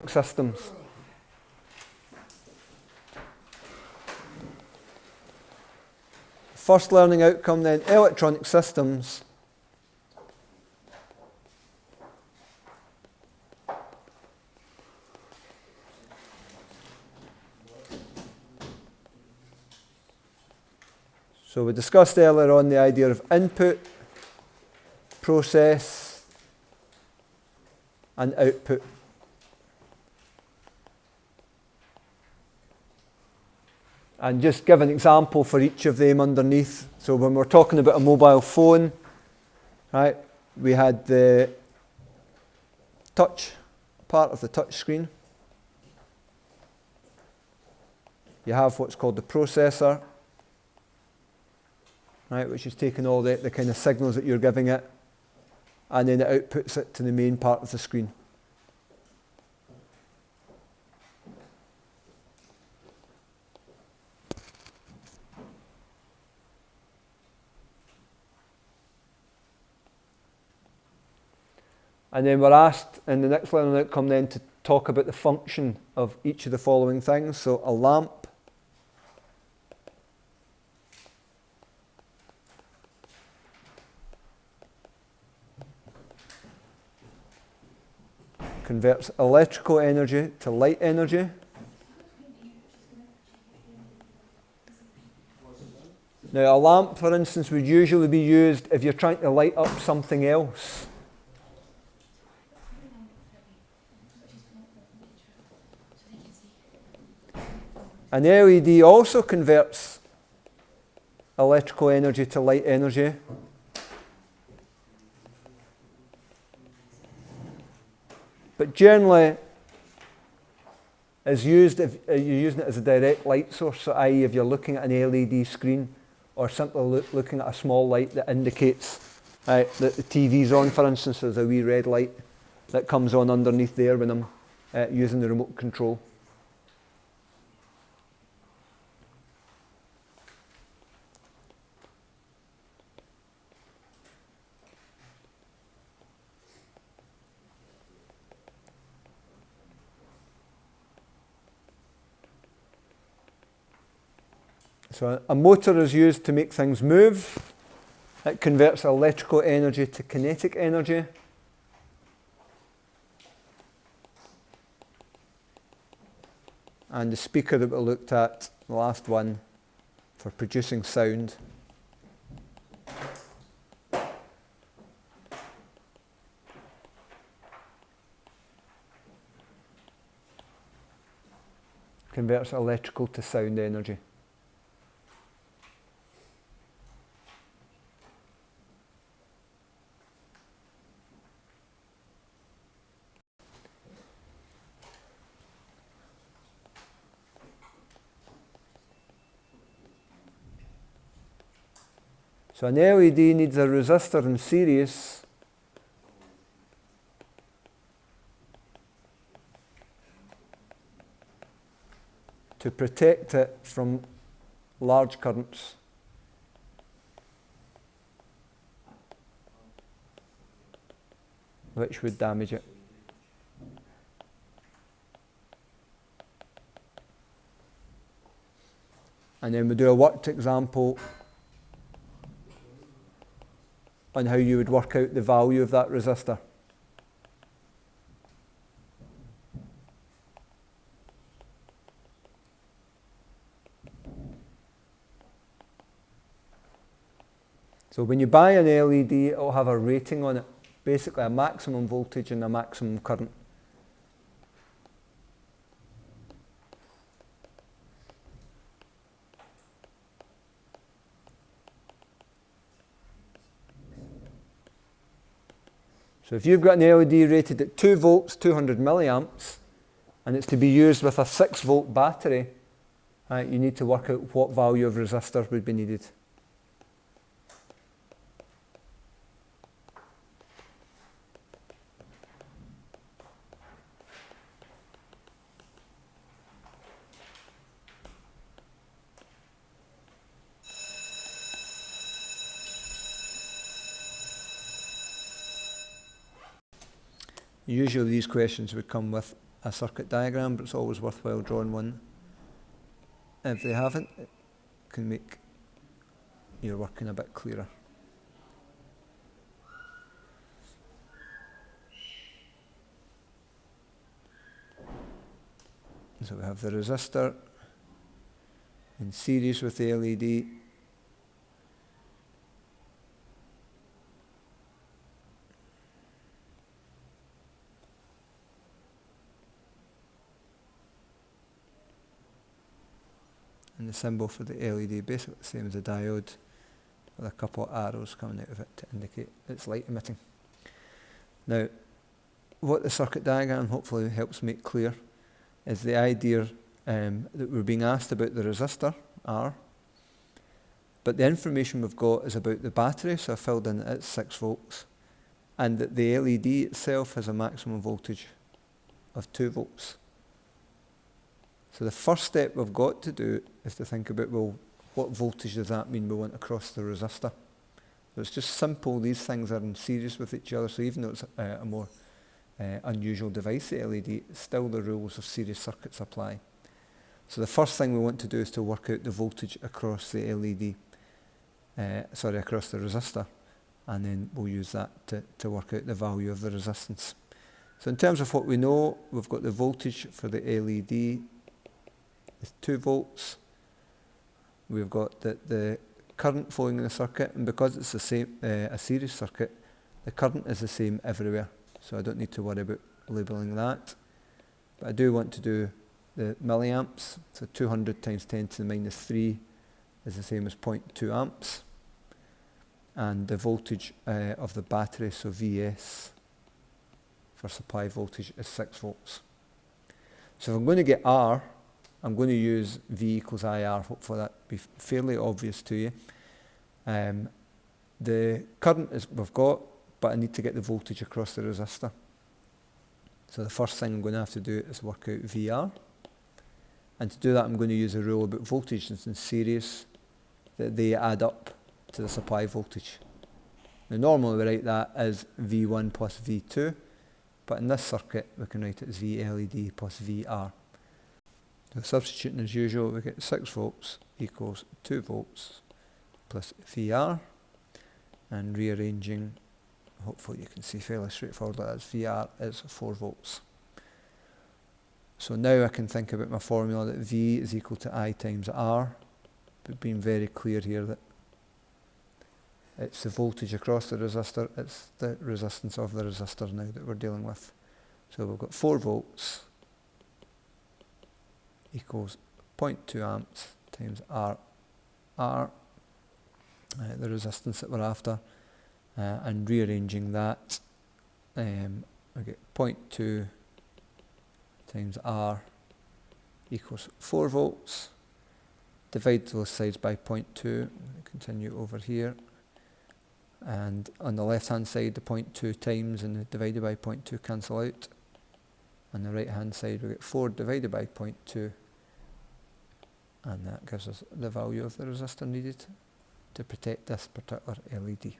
electronic systems. First learning outcome then, electronic systems. So we discussed earlier on the idea of input, process, and output. And just give an example for each of them underneath. So when we're talking about a mobile phone, right, we had the touch part of the touch screen. You have what's called the processor, right, which is taking all the kind of signals that you're giving it, and then it outputs it to the main part of the screen. And then we're asked in the next learning outcome then to talk about the function of each of the following things. So a lamp, converts electrical energy to light energy. Now a lamp, for instance, would usually be used if you're trying to light up something else. An LED also converts electrical energy to light energy. But generally is used if you're using it as a direct light source, so i.e. if you're looking at an LED screen or simply looking at a small light that indicates that the TV's on, for instance. There's a wee red light that comes on underneath there when I'm using the remote control. So a motor is used to make things move. It converts electrical energy to kinetic energy. And the speaker that we looked at, the last one, for producing sound. Converts electrical to sound energy. So an LED needs a resistor in series to protect it from large currents. Which would damage it. And then we do a worked example on how you would work out the value of that resistor. So when you buy an LED, it will have a rating on it, basically a maximum voltage and a maximum current. So if you've got an LED rated at 2 volts, 200 milliamps, and it's to be used with a 6 volt battery, you need to work out what value of resistor would be needed. Usually these questions would come with a circuit diagram, but it's always worthwhile drawing one. If they haven't, it can make your working a bit clearer. So we have the resistor in series with the LED. And the symbol for the LED, basically the same as a diode, with a couple of arrows coming out of it to indicate it's light emitting. Now, what the circuit diagram hopefully helps make clear is the idea that we're being asked about the resistor, R, but the information we've got is about the battery, so I filled in it's 6 volts, and that the LED itself has a maximum voltage of 2 volts. So the first step we've got to do is to think about, well, what voltage does that mean we want across the resistor? So it's just simple, these things are in series with each other, so even though it's a more unusual device, the LED, still the rules of series circuits apply. So the first thing we want to do is to work out the voltage across the LED, across the resistor, and then we'll use that to work out the value of the resistance. So in terms of what we know, we've got the voltage for the LED is 2 volts. We've got the current flowing in the circuit, and because it's the same a series circuit, the current is the same everywhere. So I don't need to worry about labelling that. But I do want to do the milliamps. So 200 times 10 to the minus 3 is the same as 0.2 amps. And the voltage of the battery, so Vs, for supply voltage is 6 volts. So if I'm going to get R, I'm going to use V equals IR. Hopefully that will be fairly obvious to you. The current is we've got, but I need to get the voltage across the resistor. So the first thing I'm going to have to do is work out VR. And to do that, I'm going to use a rule about voltages in series, that they add up to the supply voltage. Now normally we write that as V1 plus V2, but in this circuit we can write it as VLED plus VR. So substituting as usual, we get 6 volts equals 2 volts plus VR, and rearranging, hopefully you can see fairly straightforwardly, as VR is 4 volts. So now I can think about my formula that V is equal to I times R, but being very clear here that it's the voltage across the resistor, it's the resistance of the resistor now that we're dealing with. So we've got 4 volts equals 0.2 amps times R, the resistance that we're after, and rearranging that, I get 0.2 times R equals 4 volts. Divide those sides by 0.2, continue over here, and on the left hand side the 0.2 times and the divided by 0.2 cancel out. On the right hand side we get 4 divided by 0.2, and that gives us the value of the resistor needed to protect this particular LED.